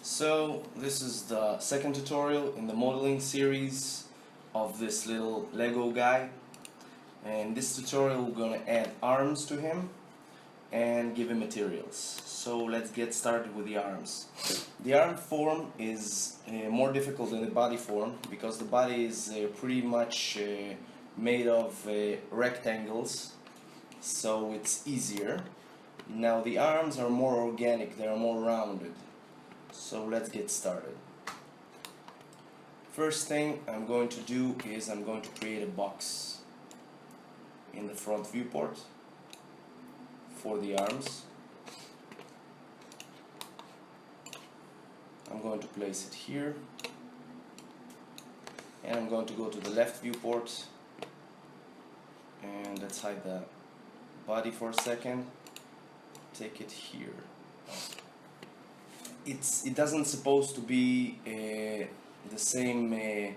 So this is the second tutorial in the modeling series of this little Lego guy, and this tutorial we're gonna add arms to him and give him materials. So let's get started with the arms. The arm form is more difficult than the body form because the body is pretty much made of rectangles, so it's easier. Now the arms are more organic, they are more rounded. So let's get started. First thing I'm going to do is I'm going to create a box in the front viewport for the arms. I'm going to place it here, and I'm going to go to the left viewport, and let's hide the body for a second. Take it here. It doesn't supposed to be the same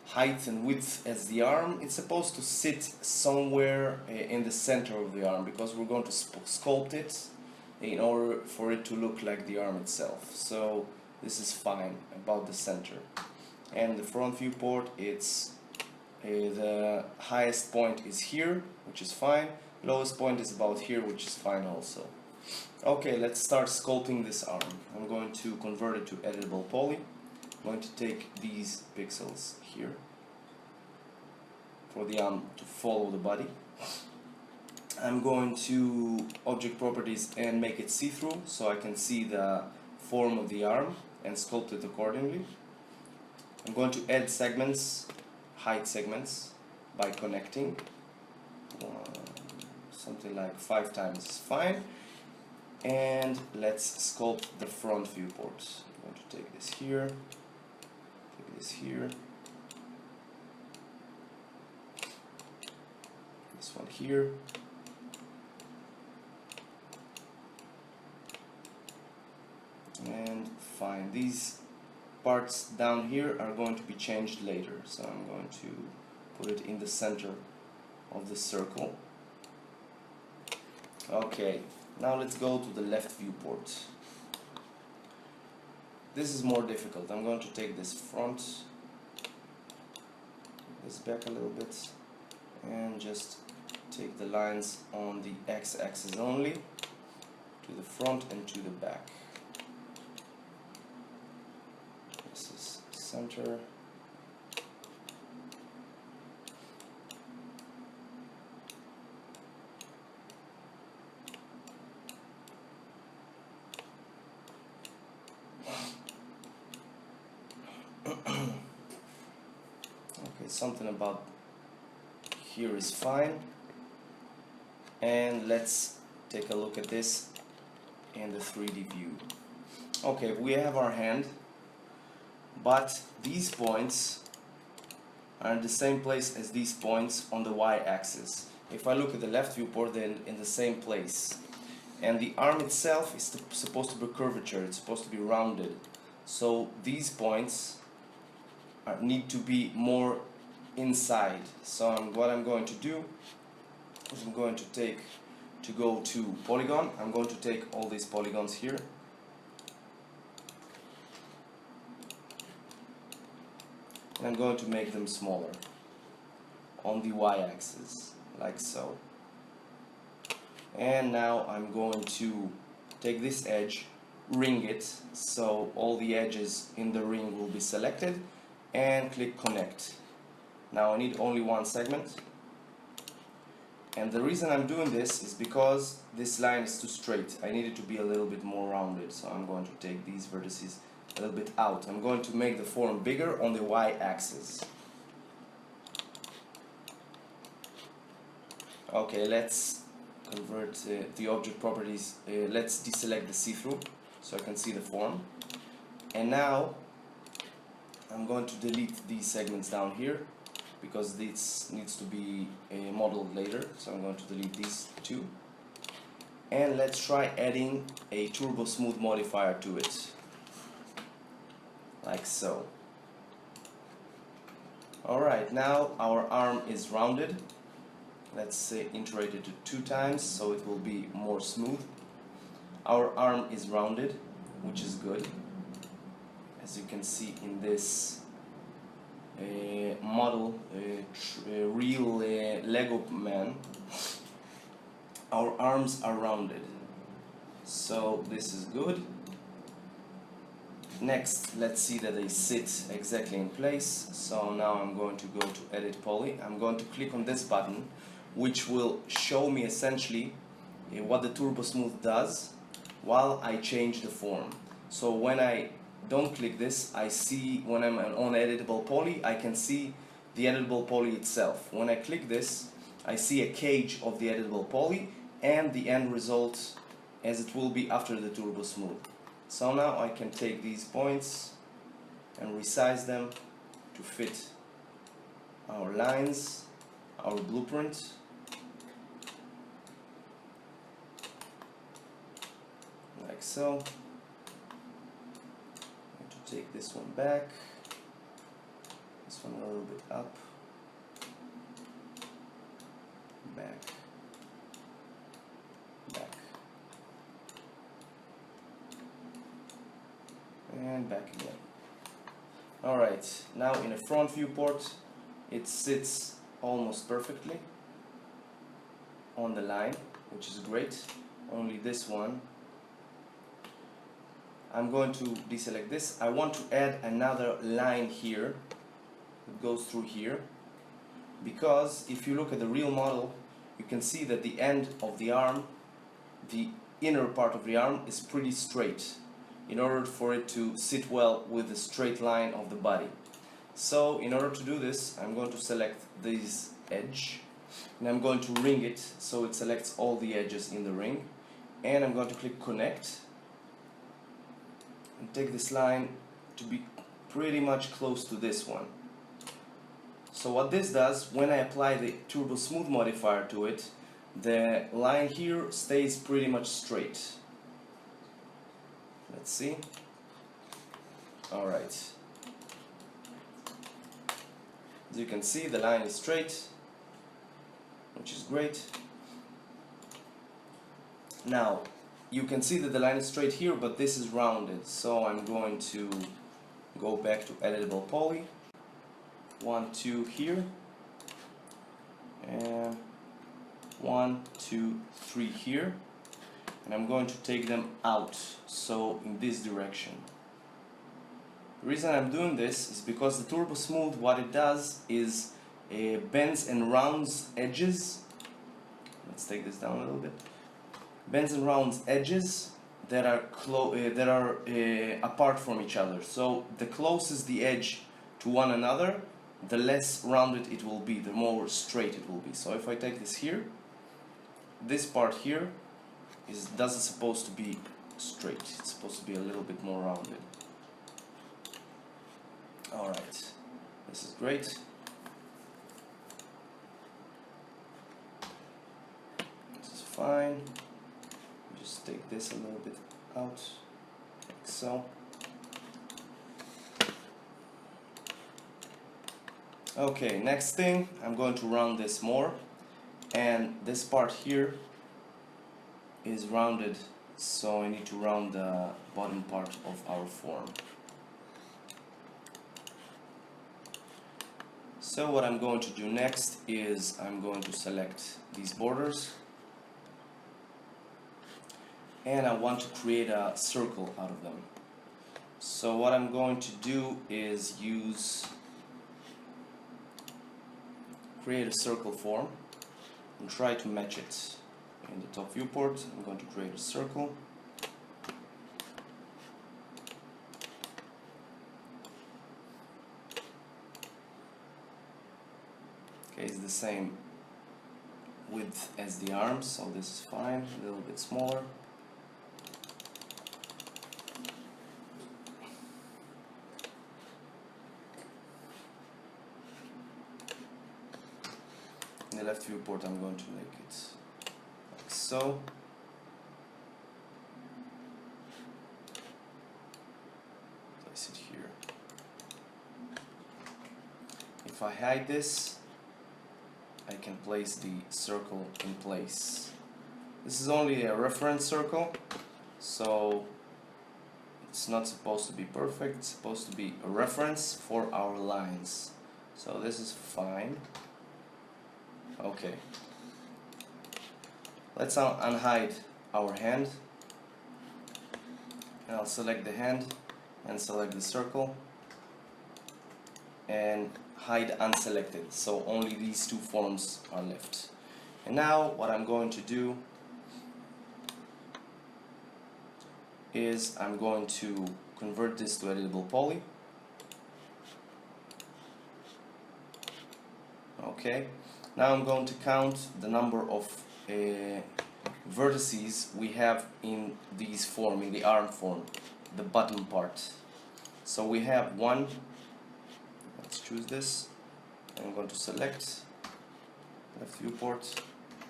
height and width as the arm. It's supposed to sit somewhere in the center of the arm because we're going to sculpt it in order for it to look like the arm itself. So this is fine about the center. And the front viewport, it's the highest point is here, which is fine. Lowest point is about here, which is fine also. Okay, let's start sculpting this arm. I'm going to convert it to editable poly. I'm going to take these pixels here for the arm to follow the body. I'm going to object properties and make it see-through so I can see the form of the arm and sculpt it accordingly. I'm going to add segments, height segments, by connecting. Something like 5 times is fine. And let's sculpt the front viewport. I'm going to take this here, take this here, this one here, and fine. These parts down here are going to be changed later, so I'm going to put it in the center of the circle. Okay. Now let's go to the left viewport. This is more difficult. I'm going to take this front, this back a little bit, and just take the lines on the x-axis only, to the front and to the back. This is center. Okay, something about here is fine, and let's take a look at this in the 3D view. Okay, we have our hand, but these points are in the same place as these points on the y-axis. If I look at the left viewport, they're in the same place, and the arm itself is supposed to be curvature, it's supposed to be rounded. So these points need to be more inside. So what I'm going to do is I'm going to go to polygon. I'm going to take all these polygons here, and I'm going to make them smaller on the y-axis, like so. And now I'm going to take this edge, ring it, so all the edges in the ring will be selected, and click connect. Now I need only one segment, and the reason I'm doing this is because this line is too straight. I need it to be a little bit more rounded, so I'm going to take these vertices a little bit out. I'm going to make the form bigger on the y-axis. Okay, let's convert the object properties. Let's deselect the see-through so I can see the form. And now I'm going to delete these segments down here because this needs to be modeled later, so I'm going to delete these two. And let's try adding a turbo smooth modifier to it, like so. Alright, now our arm is rounded. Let's iterate it to 2 times so it will be more smooth. Our arm is rounded, which is good. as you can see in this model, real Lego man, our arms are rounded, so this is good. Next, let's see that they sit exactly in place. So now I'm going to go to Edit Poly. I'm going to click on this button, which will show me essentially what the Turbo Smooth does while I change the form. So when I don't click this, I see, when I'm on Editable Poly, I can see the Editable Poly itself. When I click this, I see a cage of the Editable Poly and the end result as it will be after the Turbo Smooth. So now I can take these points and resize them to fit our lines, our blueprint. Like so. I'm going to take this one back, this one a little bit up, back, back, and back again. Alright, now in a front viewport it sits almost perfectly on the line, which is great. Only this one, I'm going to deselect this. I want to add another line here that goes through here, because if you look at the real model, you can see that the end of the arm, the inner part of the arm, is pretty straight in order for it to sit well with the straight line of the body. So in order to do this, I'm going to select this edge and I'm going to ring it so it selects all the edges in the ring, and I'm going to click connect and take this line to be pretty much close to this one. So what this does, when I apply the Turbo Smooth modifier to it, the line here stays pretty much straight. Let's see. Alright. As you can see, the line is straight, which is great. Now, you can see that the line is straight here, but this is rounded. So I'm going to go back to Editable Poly. 1, 2 here. And 1, 2, 3 here. And I'm going to take them out, so in this direction. The reason I'm doing this is because the Turbo Smooth, what it does is bends and rounds edges. Let's take this down a little bit. Bends and rounds edges that are apart from each other. So the closest the edge to one another, the less rounded it will be, the more straight it will be. So if I take this here, this part here doesn't supposed to be straight. It's supposed to be a little bit more rounded. Alright, this is great. This is fine. Just take this a little bit out, like so. Okay, next thing, I'm going to round this more, and this part here is rounded, so I need to round the bottom part of our form. So what I'm going to do next is I'm going to select these borders, and I want to create a circle out of them. So what I'm going to do is create a circle form and try to match it. In the top viewport, I'm going to create a circle. Okay, it's the same width as the arms, so this is fine, a little bit smaller. In the left viewport, I'm going to make it like so. Place it here. If I hide this, I can place the circle in place. This is only a reference circle, so it's not supposed to be perfect, it's supposed to be a reference for our lines. So this is fine. Okay. Let's unhide our hand. And I'll select the hand and select the circle and hide unselected, so only these two forms are left. And now what I'm going to do is I'm going to convert this to editable poly. Okay, now I'm going to count the number of vertices we have in these form, in the arm form, the bottom part. So we have one. Let's choose this. I'm going to select left viewport,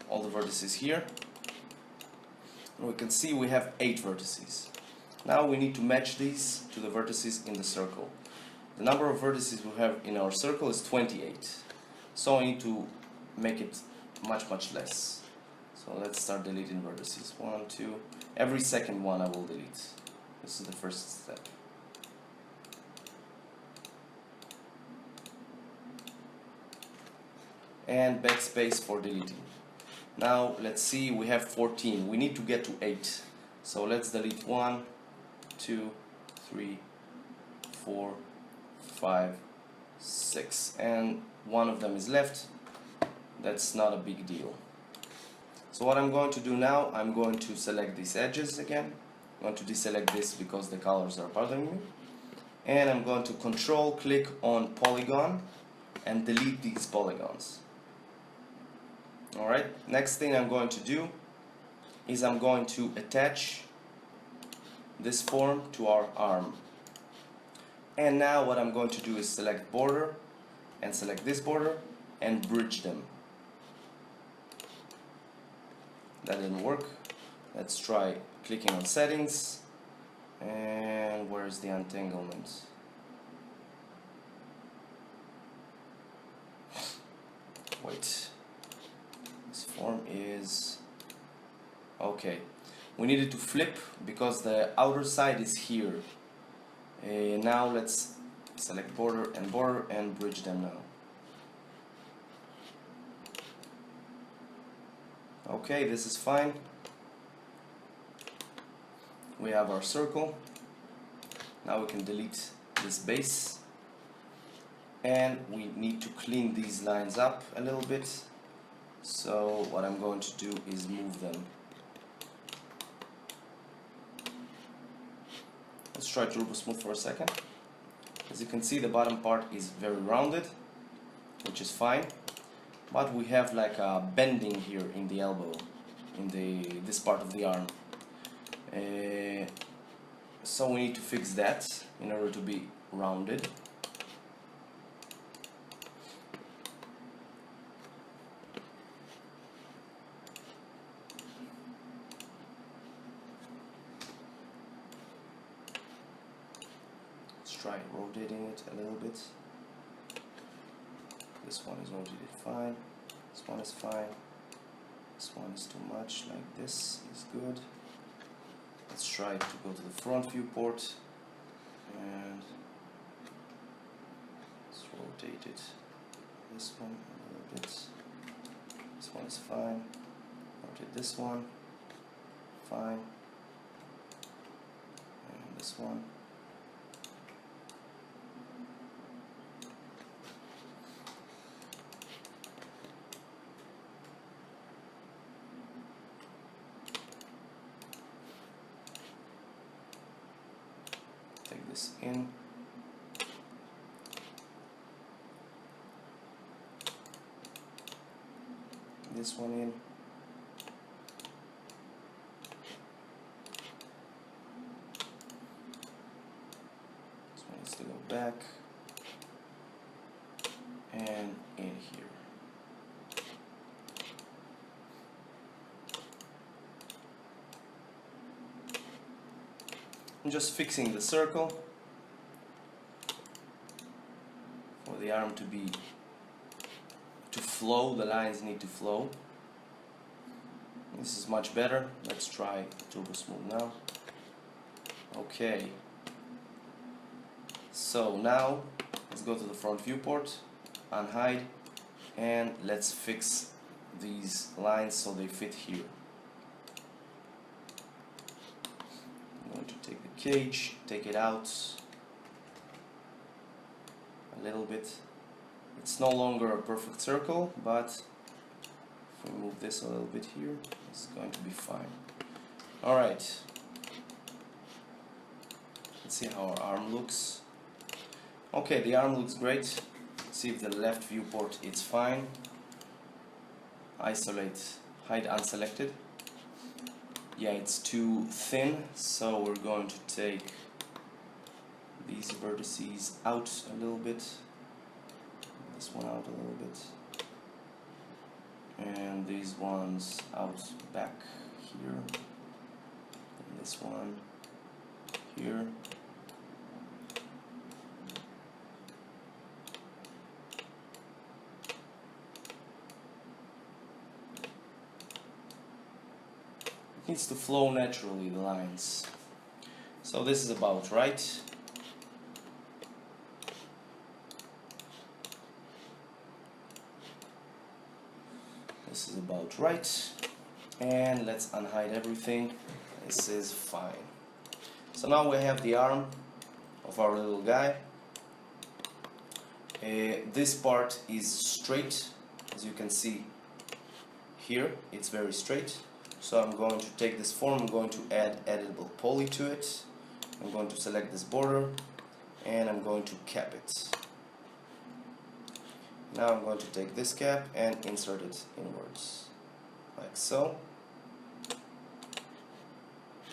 all the vertices here. And we can see we have 8 vertices. Now we need to match these to the vertices in the circle. The number of vertices we have in our circle is 28. So I need to make it much less. So let's start deleting vertices. 1, 2. Every second one I will delete. This is the first step. And backspace for deleting. Now let's see, we have 14. We need to get to 8. So let's delete 1, 2, 3, 4, 5, 6. And one of them is left. That's not a big deal. So what I'm going to do now, I'm going to select these edges again. I'm going to deselect this because the colors are bothering me. And I'm going to control click on polygon and delete these polygons. Alright, next thing I'm going to do is I'm going to attach this form to our arm. And now what I'm going to do is select border and select this border and bridge them. That didn't work. Let's try clicking on settings. And where's the entanglement? Wait. This form is okay. We needed to flip because the outer side is here. Now let's select border and bridge them now. Okay, this is fine. We have our circle. Now we can delete this base. And we need to clean these lines up a little bit. So what I'm going to do is move them. Let's try Turbo Smooth for a second. As you can see, the bottom part is very rounded, which is fine. But we have like a bending here in the elbow, in this part of the arm. So we need to fix that in order to be rounded. Let's try rotating it a little bit. This one is rotated fine. This one is fine. This one is too much. Like this is good. Let's try to go to the front viewport and let's rotate it. This one a little bit. This one is fine. Rotate this one. Fine. And this one. Take this in. This one in. This one needs to go back and in here. I'm just fixing the circle for the arm to flow. The lines need to flow. This is much better. Let's try Turbo Smooth now. Okay, So now let's go to the front viewport, unhide, and let's fix these lines so they fit here. I'm going to take the cage, take it out a little bit. It's no longer a perfect circle, but if we move this a little bit here, it's going to be fine. Alright, let's see how our arm looks. Okay, the arm looks great. Let's see if the left viewport is fine. Isolate, hide unselected. Yeah, it's too thin, so we're going to take these vertices out a little bit. This one out a little bit. And these ones out back here. And this one here. It needs to flow naturally, the lines. So this is about right. This is about right. And let's unhide everything. This is fine. So now we have the arm of our little guy. This part is straight, as you can see here. It's very straight. So I'm going to take this form, I'm going to add editable poly to it. I'm going to select this border and I'm going to cap it. Now I'm going to take this cap and insert it inwards, like so.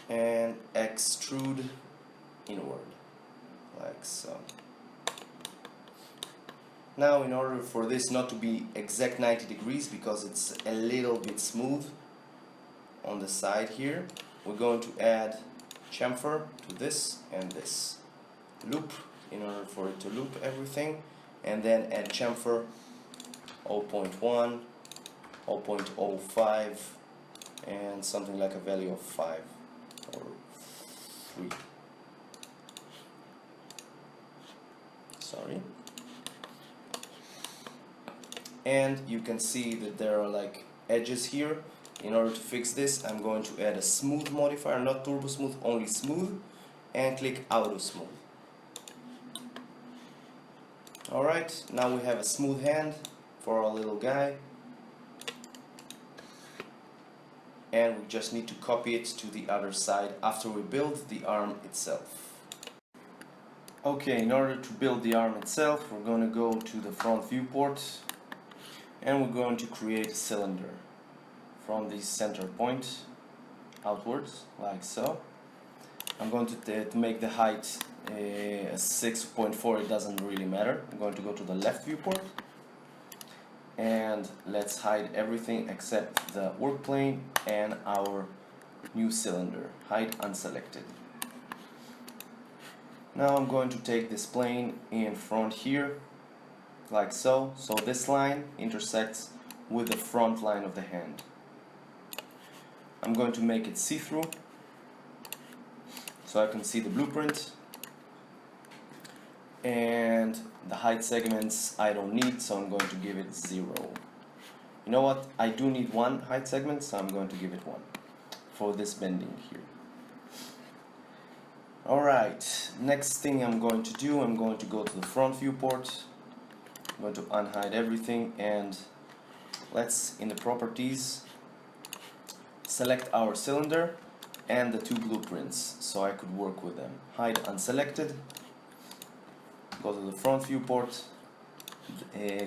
And extrude inward, like so. Now in order for this not to be exact 90 degrees because it's a little bit smooth on the side here, we're going to add chamfer to this and this loop in order for it to loop everything, and then add chamfer 0.1, 0.05 and something like a value of 5 or 3. Sorry. And you can see that there are like edges here. In order to fix this, I'm going to add a smooth modifier, not turbo smooth, only smooth, and click auto smooth. Alright, now we have a smooth hand for our little guy, and we just need to copy it to the other side after we build the arm itself. Okay, in order to build the arm itself, we're going to go to the front viewport and we're going to create a cylinder from the center point outwards, like so. I'm going to make the height 6.4, it doesn't really matter. I'm going to go to the left viewport and let's hide everything except the work plane and our new cylinder. Hide unselected. Now I'm going to take this plane in front here, like so. So this line intersects with the front line of the hand. I'm going to make it see-through so I can see the blueprint, and the height segments I don't need, so I'm going to give it 0. You know what, I do need one height segment, so I'm going to give it 1 for this bending here. Alright, next thing I'm going to do, I'm going to go to the front viewport. I'm going to unhide everything and let's, in the properties, select our cylinder and the 2 blueprints so I could work with them. Hide unselected, go to the front viewport,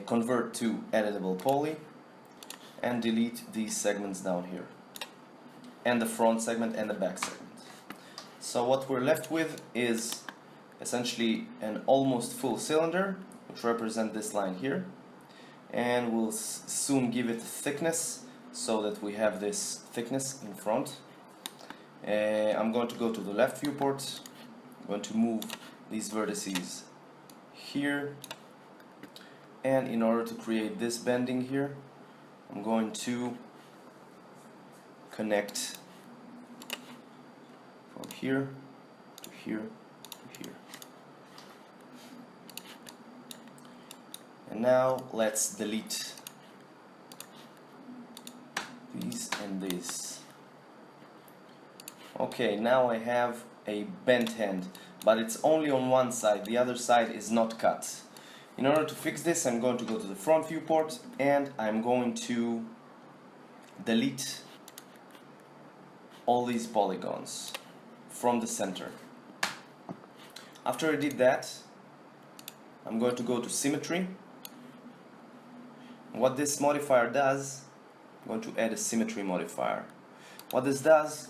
convert to editable poly, and delete these segments down here, and the front segment and the back segment. So what we're left with is essentially an almost full cylinder, which represents this line here, and we'll soon give it thickness so that we have this thickness in front. I'm going to go to the left viewport. I'm going to move these vertices here, and in order to create this bending here, I'm going to connect from here to here to here. And now let's delete these and this. Okay, now I have a bent hand, but it's only on one side, the other side is not cut. In order to fix this, I'm going to go to the front viewport and I'm going to delete all these polygons from the center. After I did that, I'm going to go to symmetry. What this modifier does, I'm going to add a symmetry modifier. What this does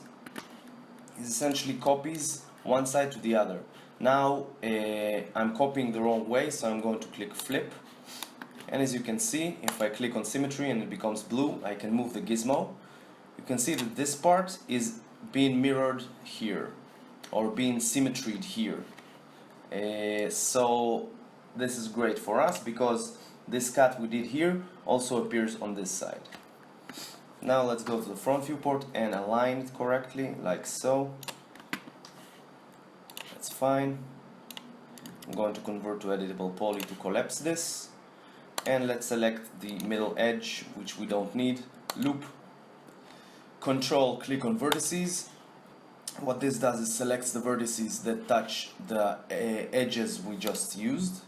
is essentially copies one side to the other. Now I'm copying the wrong way, so I'm going to click flip. And as you can see, if I click on symmetry and it becomes blue, I can move the gizmo. You can see that this part is being mirrored here, or being symmetried here. So this is great for us because this cut we did here also appears on this side. Now let's go to the front viewport and align it correctly, like so. That's fine. I'm going to convert to editable poly to collapse this. And let's select the middle edge, which we don't need. Loop. Control, click on vertices. What this does is selects the vertices that touch the edges we just used.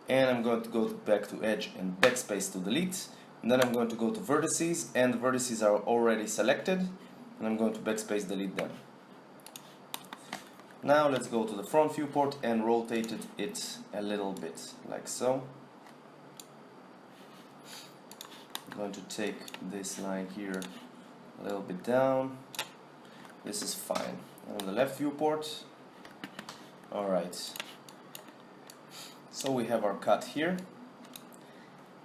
And I'm going to go back to edge and backspace to delete. And then I'm going to go to vertices, and the vertices are already selected. And I'm going to backspace delete them. Now let's go to the front viewport and rotate it a little bit, like so. I'm going to take this line here a little bit down. This is fine. On the left viewport, alright. So we have our cut here,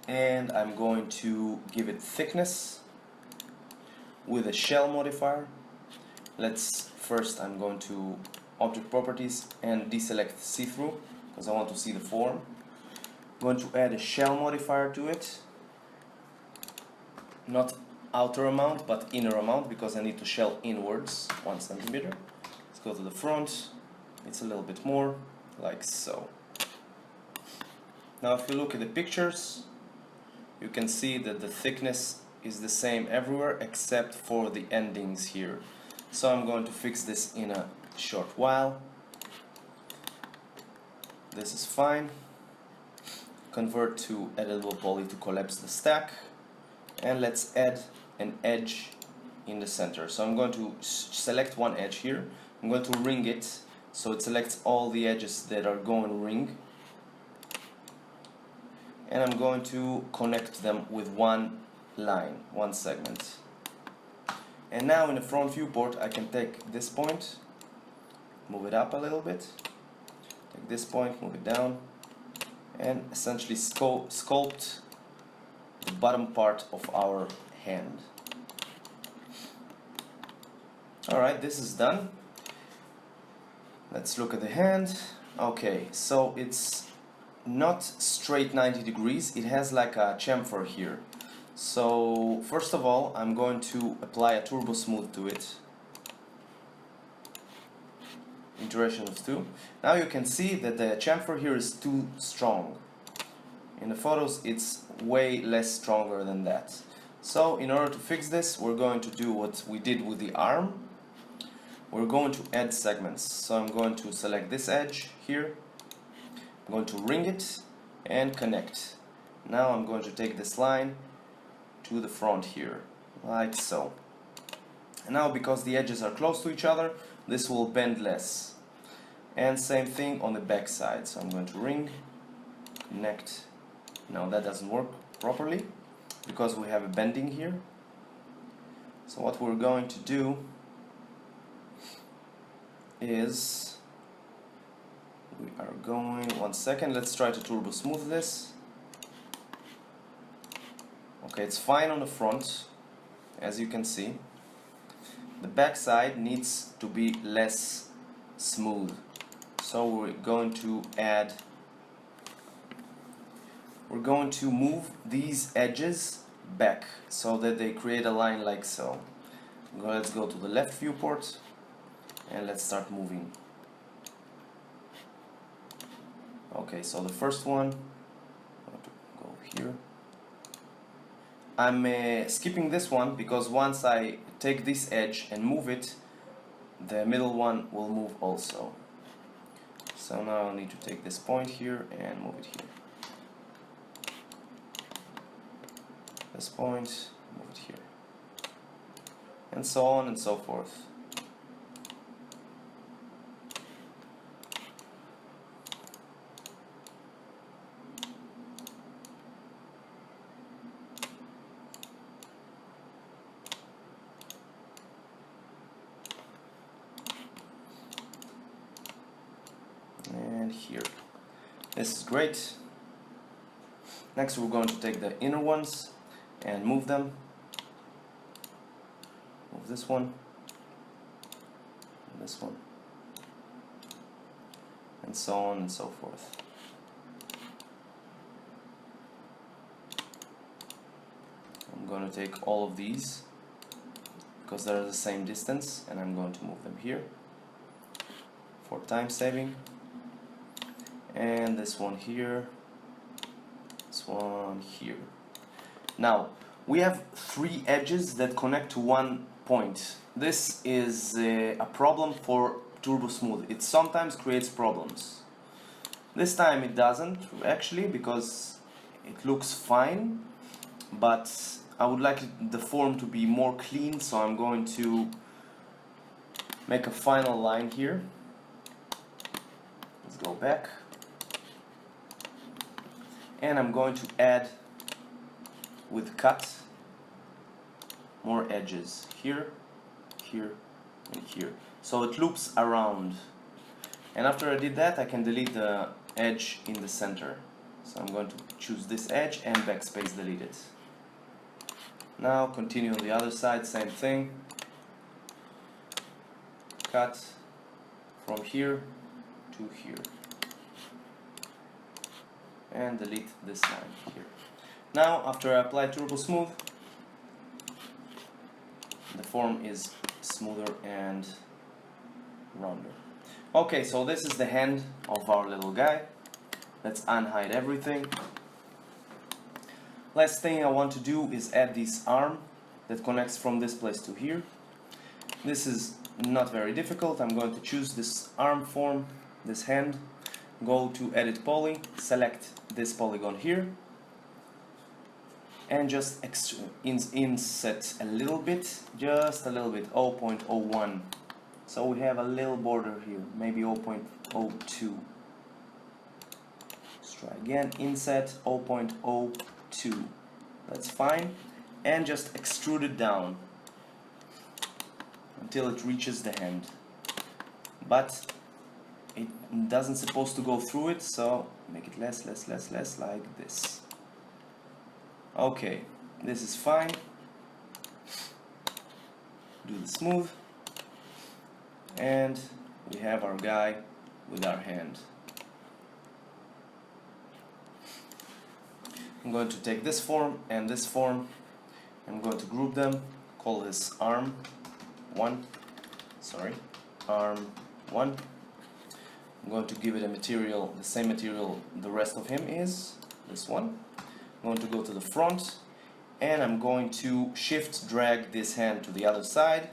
and I'm going to give it thickness with a shell modifier. I'm going to object properties and deselect see-through because I want to see the form. I'm going to add a shell modifier to it, not outer amount but inner amount, because I need to shell inwards 1 centimeter. Let's go to the front. It's a little bit more, like so. Now if you look at the pictures, you can see that the thickness is the same everywhere except for the endings here. So I'm going to fix this in a short while. This is fine. Convert to editable poly to collapse the stack, and let's add an edge in the center. So I'm going to select one edge here. I'm going to ring it so it selects all the edges that are going ring, and I'm going to connect them with one line, one segment. And now in the front viewport I can take this point, move it up a little bit, take this point, move it down, and essentially sculpt the bottom part of our hand. Alright, this is done. Let's look at the hand. Okay, so it's not straight 90 degrees, it has like a chamfer here. So first of all, I'm going to apply a turbo smooth to it. Iteration of 2. Now you can see that the chamfer here is too strong. In the photos it's way less stronger than that. So in order to fix this, we're going to do what we did with the arm. We're going to add segments. So I'm going to select this edge here. I'm going to ring it and connect. Now I'm going to take this line to the front here, like so. And now because the edges are close to each other, this will bend less. And same thing on the back side. So I'm going to ring, connect. Now that doesn't work properly because we have a bending here. So what we're going to do is we are going, 1 second, let's try to turbo smooth this. Okay, it's fine on the front, as you can see. The back side needs to be less smooth. So we're going to move these edges back so that they create a line like so. Let's go to the left viewport and let's start moving. Okay, so the first one, here. I'm skipping this one because once I take this edge and move it, the middle one will move also. So now I need to take this point here and move it here. This point, move it here. And so on and so forth. And here. This is great. Next we're going to take the inner ones and move them. Move this one, and this one, and so on and so forth. I'm going to take all of these because they're the same distance, and I'm going to move them here for time saving. And this one here, this one here. Now we have 3 edges that connect to one point. This is a problem for Turbo Smooth. It sometimes creates problems. This time it doesn't actually, because it looks fine, but I would like the form to be more clean, so I'm going to make a final line here. Let's go back. And I'm going to add with cut more edges here, here, and here. So it loops around. And after I did that, I can delete the edge in the center. So I'm going to choose this edge and backspace delete it. Now continue on the other side, same thing. Cut from here to here. And delete this line here. Now, after I apply Turbo Smooth, the form is smoother and rounder. Okay, so this is the hand of our little guy. Let's unhide everything. Last thing I want to do is add this arm that connects from this place to here. This is not very difficult. I'm going to choose this arm form, this hand, go to Edit Poly, select this polygon here, and just inset a little bit, just a little bit, 0.01. So we have a little border here, maybe 0.02. Let's try again, inset 0.02. That's fine. And just extrude it down until it reaches the hand. But it doesn't supposed to go through it, so make it less, like this. Okay, this is fine. Do the smooth, and we have our guy with our hand. I'm going to take this form and this form. I'm going to group them, call this arm 1, arm 1. I'm going to give it a material, the same material the rest of him is, this one. I'm going to go to the front, and I'm going to shift drag this hand to the other side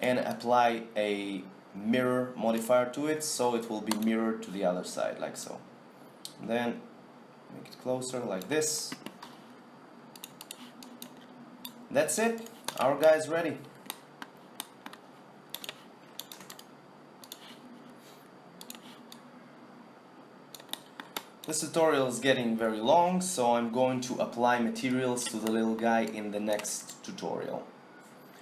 and apply a mirror modifier to it, so it will be mirrored to the other side, like so. And then make it closer, like this. That's it. Our guy is ready. This tutorial is getting very long, so I'm going to apply materials to the little guy in the next tutorial.